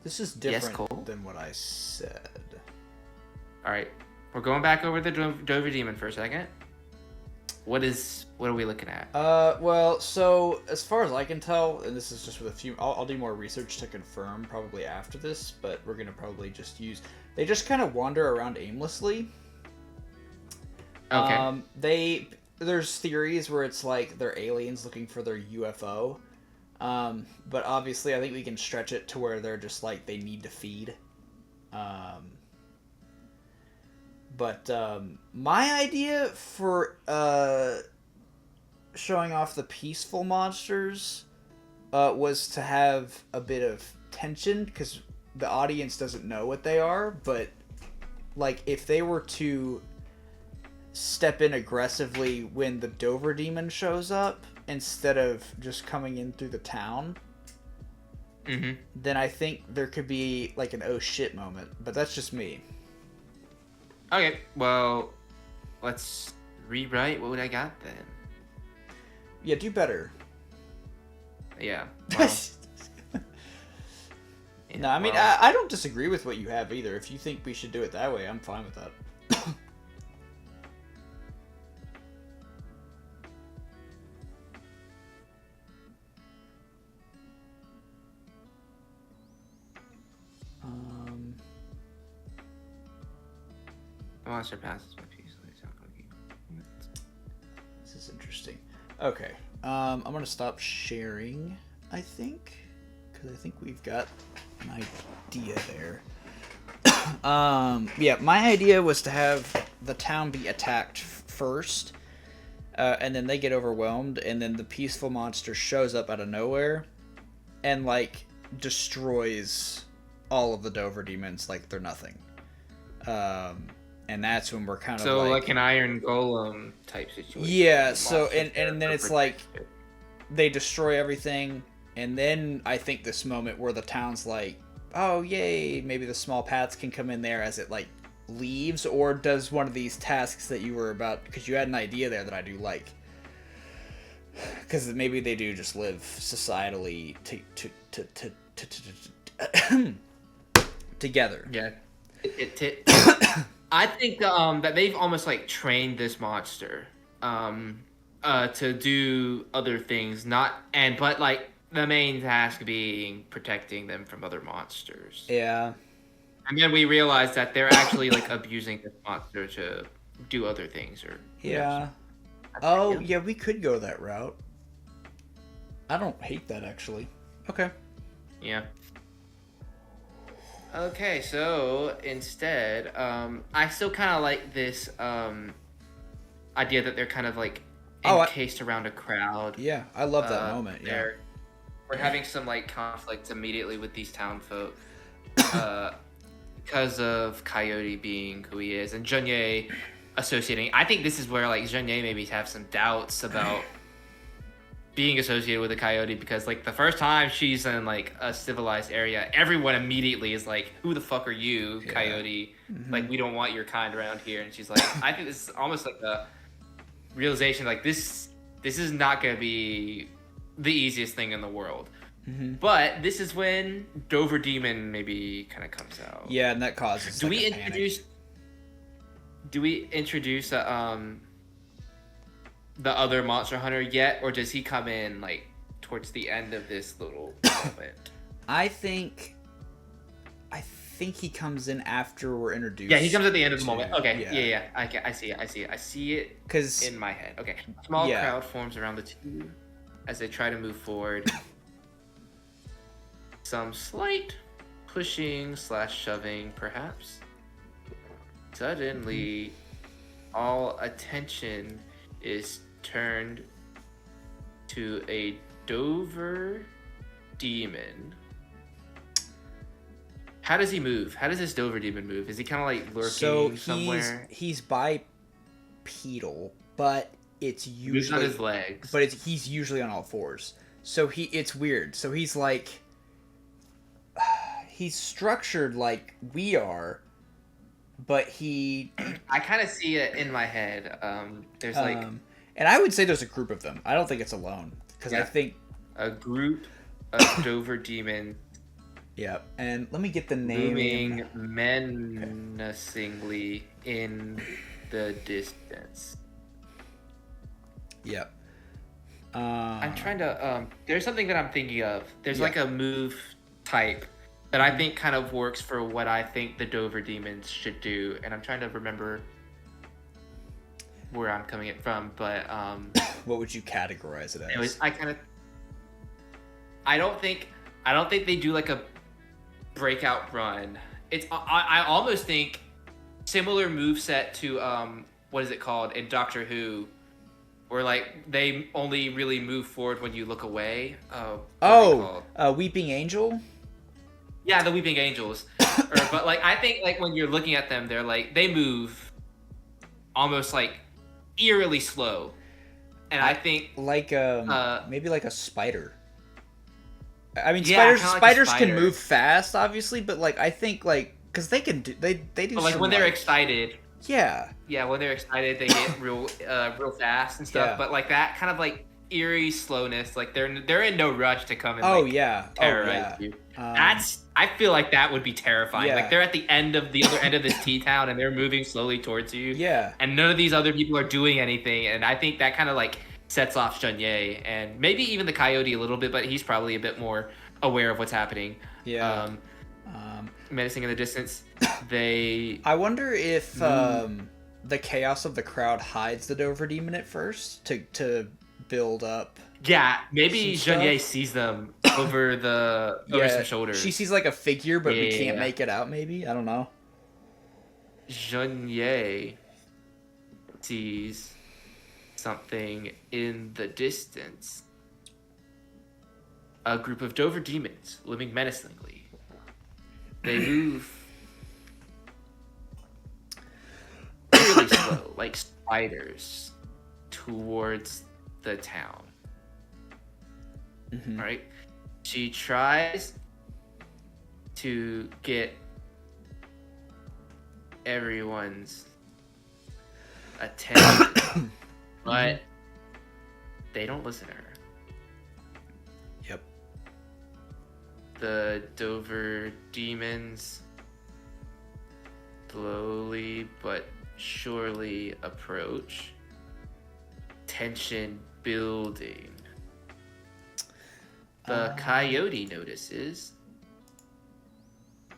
this is Yes, different Cole? than what I said. All right, we're going back over the Dover Demon for a second. What are we looking at? Well, so as far as I can tell, and this is just with a few, I'll do more research to confirm probably after this, but we're gonna probably just use. They just kind of wander around aimlessly. Okay. There's theories where it's like they're aliens looking for their UFO. But obviously, I think we can stretch it to where they're just like they need to feed. But my idea for showing off the peaceful monsters was to have a bit of tension because the audience doesn't know what they are. But like, if they were to step in aggressively when the Dover demon shows up instead of just coming in through the town, then I think there could be like an oh shit moment. But that's just me. Okay, well, let's rewrite what I got then. Yeah, do better. Yeah. Well, no, I mean, I don't disagree with what you have either. If you think we should do it that way, I'm fine with that. The monster passes by peacefully. This is interesting. Okay, I'm gonna stop sharing, I think, because I think we've got an idea there. Yeah, my idea was to have the town be attacked first, and then they get overwhelmed, and then the peaceful monster shows up out of nowhere, and like destroys all of the Dover demons like they're nothing. And that's when we're kind of like an iron golem type situation. Yeah, so and then it's like they destroy everything, and then I think this moment where the town's like, oh yay, maybe the small paths can come in there as it like leaves, or does one of these tasks that you were about, because you had an idea there that I do like, because maybe they do just live societally together. Yeah. I think that they've almost like trained this monster to do other things, but like the main task being protecting them from other monsters. Yeah. And then we realized that they're actually like abusing this monster to do other things, or yeah. Oh yeah, we could go that route. I don't hate that actually. Okay. Yeah. Okay, so instead, I still kind of like this idea that they're kind of like encased around a crowd. Yeah, I love that moment. Yeah, we're having some like conflict immediately with these town folk because of Coyote being who he is, and Junye associating. I think this is where like Junye maybe have some doubts about being associated with a coyote, because like the first time she's in like a civilized area, everyone immediately is like, who the fuck are you, coyote? Like, we don't want your kind around here. And she's like, I think this is almost like a realization, like this is not gonna be the easiest thing in the world. But this is when Dover Demon maybe kind of comes out. Yeah, and that causes do we introduce the other monster hunter yet, or does he come in like towards the end of this little moment? I think he comes in after we're introduced. Yeah, he comes at the end of the moment. Okay, yeah. I see it. Because in my head. Okay, small crowd forms around the two as they try to move forward. Some slight pushing / shoving, perhaps. Suddenly, all attention is turned to a Dover demon. How does he move? How does this Dover demon move? Is he kind of like lurking somewhere? He's bipedal, but it's usually he's on his legs. But he's usually on all fours. So it's weird. So he's like he's structured like we are, but I kind of see it in my head. There's like, and I would say there's a group of them. I don't think it's alone, because I think a group of Dover demons. Yeah, and let me get the name. Looming menacingly in the distance. Yep. I'm trying to. There's something that I'm thinking of. There's Yeah. like a move type that I think kind of works for what I think the Dover demons should do, and I'm trying to remember where I'm coming it from. But What would you categorize it as? anyways, I don't think they do like a breakout run. It's I almost think similar moveset to what is it called in Doctor Who, where like they only really move forward when you look away. Weeping Angel. Yeah, the Weeping Angels. But like I think like when you're looking at them, they're like they move almost like eerily slow, and I think like maybe like a spider. I mean, Yeah, spiders like a can spider. move fast, obviously, but like I think like because they can do they do but, like some, when they're like- excited. Yeah. Yeah, when they're excited, they get real fast and stuff. Yeah. But like that kind of like eerie slowness, like they're in no rush to come and terrorize you. I feel like that would be terrifying. Yeah. Like they're at the other end of this T town and they're moving slowly towards you. Yeah. And none of these other people are doing anything. And I think that kind of like sets off Shunye and maybe even the Coyote a little bit, but he's probably a bit more aware of what's happening. Yeah. Menacing in the distance. They. I wonder if the chaos of the crowd hides the Dover demon at first to build up. Yeah, maybe Some Shunye stuff? sees them over some shoulders. She sees like a figure, but we Yeah. can't make it out. Maybe I don't know. Shunye sees something in the distance. A group of Dover demons living menacingly. They move really slow, like spiders, towards the town. Mhm. Right? She tries to get everyone's attention, but they don't listen to her. Yep. The Dover demons slowly but surely approach. Tension building. The Coyote notices, I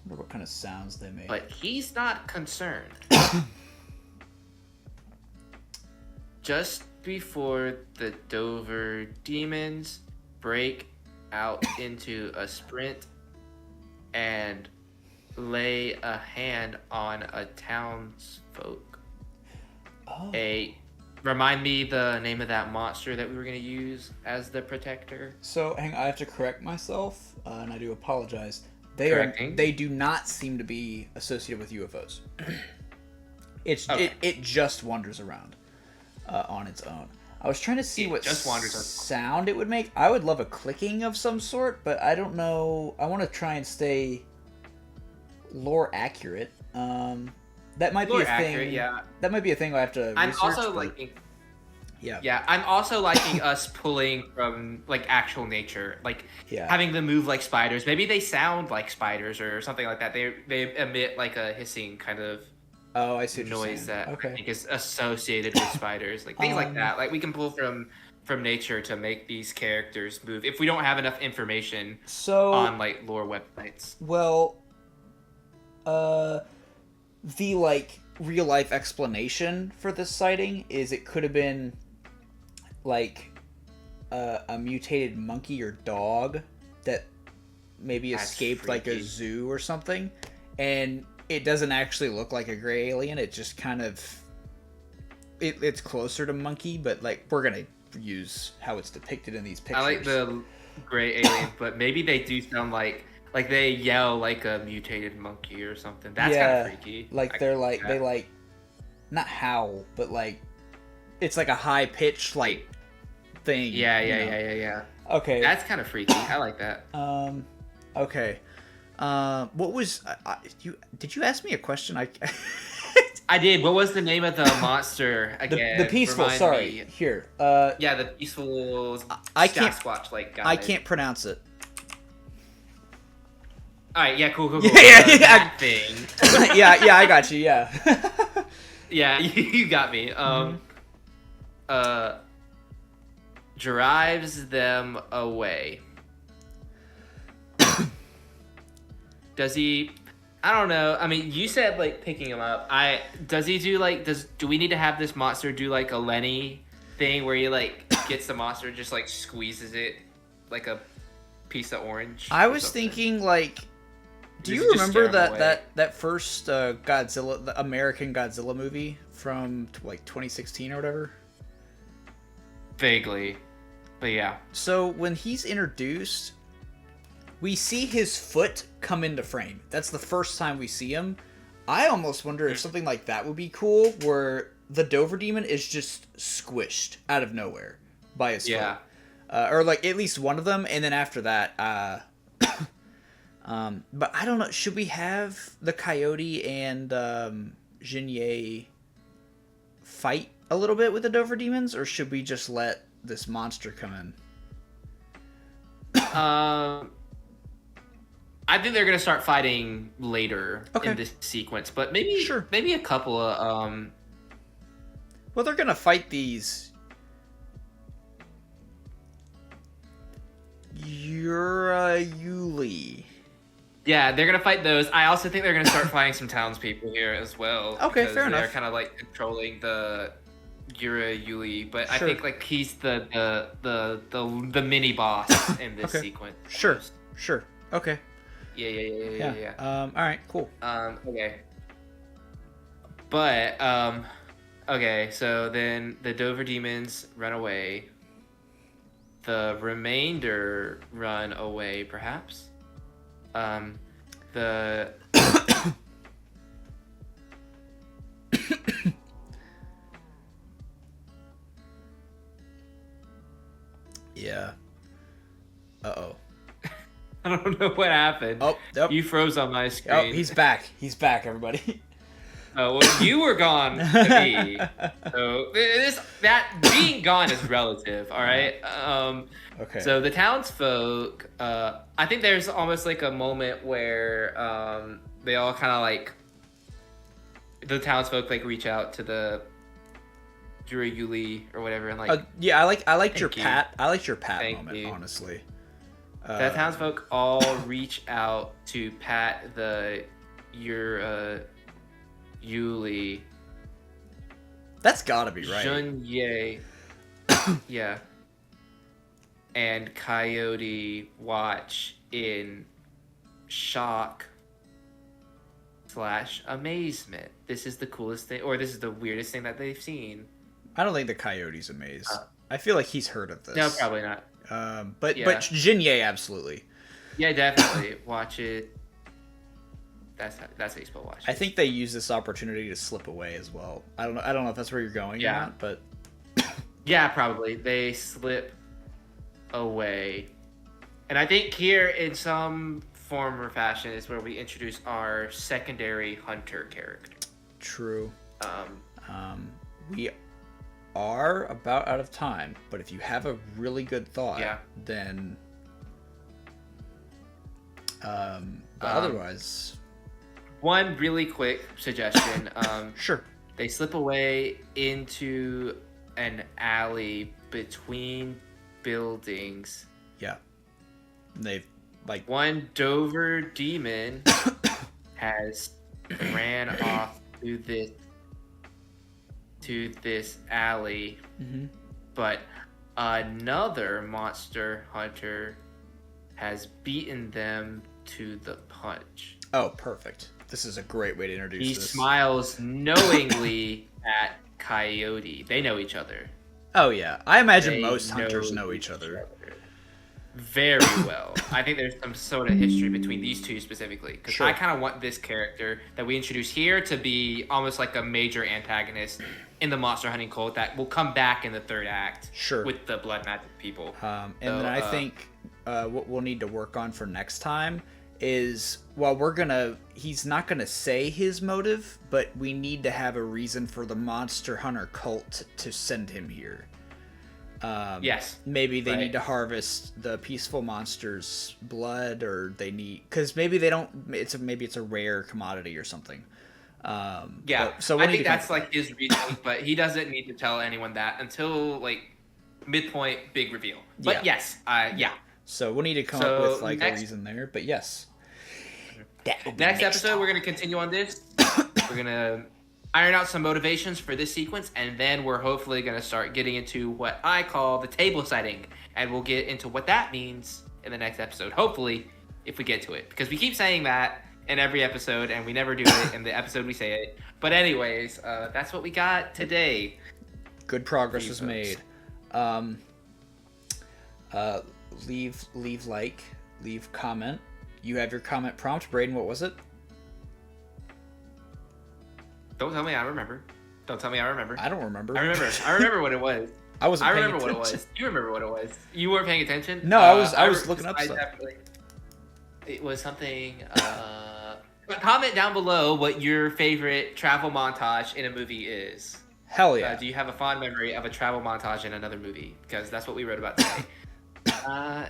wonder what kind of sounds they make. but he's not concerned. Just before the Dover demons break out into a sprint and lay a hand on a townsfolk. Remind me the name of that monster that we were going to use as the protector. So, hang on, I have to correct myself, and I do apologize. Correcting. They do not seem to be associated with UFOs. Okay. It just wanders around on its own. I was trying to see what just wanders on- sound it would make. I would love a clicking of some sort, but I don't know. I want to try and stay lore accurate. That might be Lore a thing. accurate, yeah. That might be a thing I have to I'm research. also but- liking. Yeah. Yeah, I'm also liking us pulling from like actual nature, like Yeah. having them move like spiders. Maybe they sound like spiders or something like that. They emit like a hissing kind of Oh, I see what you're noise saying. that Okay. I think is associated with spiders, like things like that. Like we can pull from nature to make these characters move if we don't have enough information So on like lore websites. well, the like real life explanation for this sighting is it could have been like a mutated monkey or dog that maybe That's escaped like a freaky. zoo or something, and it doesn't actually look like a gray alien. It just kind of it's closer to monkey, but like we're gonna use how it's depicted in these pictures. I like the gray alien, but maybe they do sound like they yell like a mutated monkey or something. That's kind of freaky. Like I they're can like see they that. like not howl, but like it's like a high pitched like thing. Yeah. you know? Yeah. Okay. That's kind of freaky. I like that. Okay. What was did you ask me a question? I did. What was the name of the monster again? the peaceful. Remind Sorry. me. Here. Yeah, the peaceful. I can't- Sasquatch like guy. I can't pronounce it. All right. Yeah. Cool. Yeah, yeah. That thing. yeah. I got you. Yeah. Yeah, you got me. drives them away. Does he? I don't know. I mean, you said like picking him up. Does he do like do we need to have this monster do like a Lenny thing where he like gets the monster and just like squeezes it like a piece of orange? I was thinking like, do you remember that first Godzilla, the American Godzilla movie from like 2016 or whatever? Vaguely, but yeah. So when he's introduced, we see his foot come into frame. That's the first time we see him. I almost wonder if something like that would be cool, where the Dover Demon is just squished out of nowhere by his foot. Or like at least one of them, and then after that, but I don't know. Should we have the Coyote and Jinye fight a little bit with the Dover Demons, or should we just let this monster come in? I think they're gonna start fighting later in this sequence, but maybe a couple of Well, they're gonna fight these Yuli. Yeah, they're gonna fight those. I also think they're gonna start fighting some townspeople here as well. Okay, fair enough. They're kind of like controlling the Yuli, but I think like he's the mini boss in this sequence. Sure. Okay. Yeah. All right, cool. Okay. But okay, so then the Dover Demons run away. The remainder run away, perhaps. The yeah. Uh-oh. I don't know what happened. Oh, yep. You froze on my screen. Oh, he's back. He's back, everybody. Oh, well, you were gone to me. So that being gone is relative, all right? Okay. So the townsfolk, I think there's almost like a moment where they all kind of like, the townsfolk like reach out to the Yuli or whatever and like. Yeah, I liked your pat. I liked your pat moment, honestly. The townsfolk all reach out to pat Yuli. That's gotta be right. Junye. Yeah. And Coyote watch in shock / amazement. This is the coolest thing, or this is the weirdest thing that they've seen. I don't think the Coyote's amazed. I feel like he's heard of this. No, probably not. But Jinye, absolutely. Yeah, definitely. Watch it. That's how you spell watch it. I think they use this opportunity to slip away as well. I don't know if that's where you're going or not, but yeah, probably. They slip away. And I think here in some form or fashion is where we introduce our secondary hunter character. True. We are about out of time, but if you have a really good thought, then otherwise, one really quick suggestion. Sure. They slip away into an alley between buildings. Yeah. They've like one Dover demon has ran off to this alley, but another monster hunter has beaten them to the punch. Oh, perfect. This is a great way to introduce this. He smiles knowingly at Coyote. They know each other. Oh, yeah. I imagine most hunters know each other. Very well. I think there's some sort of history between these two specifically. Because I kind of want this character that we introduce here to be almost like a major antagonist in the monster hunting cult that will come back in the third act with the blood magic people. And then I think what we'll need to work on for next time is, while he's not gonna say his motive, but we need to have a reason for the monster hunter cult to send him here. Yes. Maybe they need to harvest the peaceful monster's blood, or they need, because maybe they don't. Maybe it's a rare commodity or something. So I think that's like his reason, but he doesn't need to tell anyone that until like midpoint big reveal. But yes, So we'll need to come up with like a reason there. But yes. Next episode, we're gonna continue on this. We're gonna iron out some motivations for this sequence, and then we're hopefully gonna start getting into what I call the table setting, and we'll get into what that means in the next episode. Hopefully, if we get to it, because we keep saying that in every episode, and we never do it in the episode we say it. But anyways, that's what we got today. Good progress was made. Leave like, leave comment. You have your comment prompt. Braydan, what was it? Don't tell me I remember. Don't tell me I remember. I don't remember. I remember what it was. I wasn't paying remember attention. what it was. You remember what it was. You weren't paying attention? No, I was looking up stuff. It was something... comment down below what your favorite travel montage in a movie is. Hell yeah. Do you have a fond memory of a travel montage in another movie? Because that's what we wrote about today.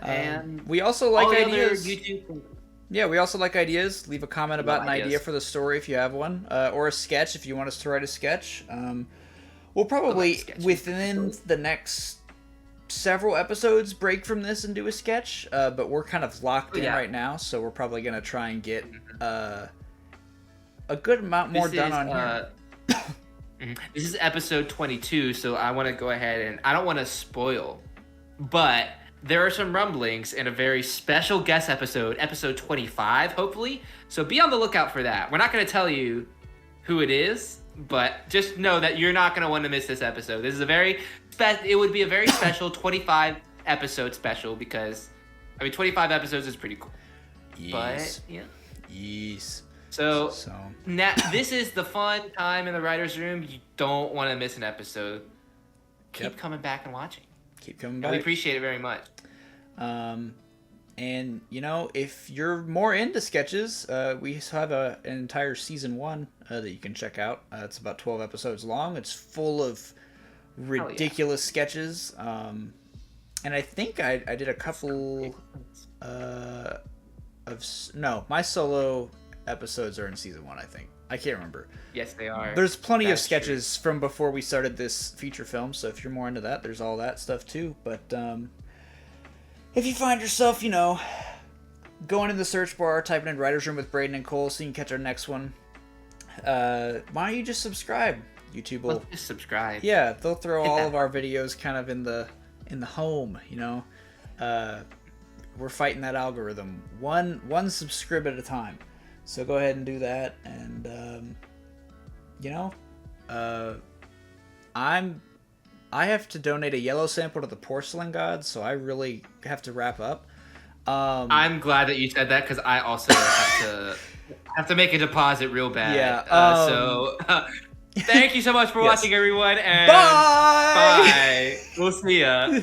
And we also like ideas. YouTube... Yeah, we also like ideas. Leave a comment about an idea for the story if you have one, or a sketch if you want us to write a sketch. We'll probably, within the next several episodes, break from this and do a sketch, but we're kind of locked in right now, so we're probably going to try and get a good amount more done on here. This is episode 22, so I want to go ahead and... I don't want to spoil, but... there are some rumblings in a very special guest episode, episode 25, hopefully. So be on the lookout for that. We're not going to tell you who it is, but just know that you're not going to want to miss this episode. This is a very it would be a very special 25 episode special because 25 episodes is pretty cool. Yes. But yeah. Yes. So now this is the fun time in the writer's room. You don't want to miss an episode. Keep coming back and watching. Keep coming back. We appreciate it very much. And if you're more into sketches, we have an entire season 1 that you can check out. It's about 12 episodes long. It's full of ridiculous sketches. And I think I did a couple my solo episodes are in season 1, I think. I can't remember. Yes, they are. There's plenty of sketches from before we started this feature film, so if you're more into that, there's all that stuff too. But if you find yourself, going in the search bar, typing in Writer's Room with Braydan and Cole so you can catch our next one, why don't you just subscribe? YouTube will... just subscribe. Yeah, they'll throw all of our videos kind of in the home, We're fighting that algorithm. One subscribe at a time. So go ahead and do that, and I have to donate a yellow sample to the porcelain god, so I really have to wrap up. I'm glad that you said that because I also have to make a deposit real bad. Yeah. Thank you so much for watching, everyone, and bye. We'll see ya.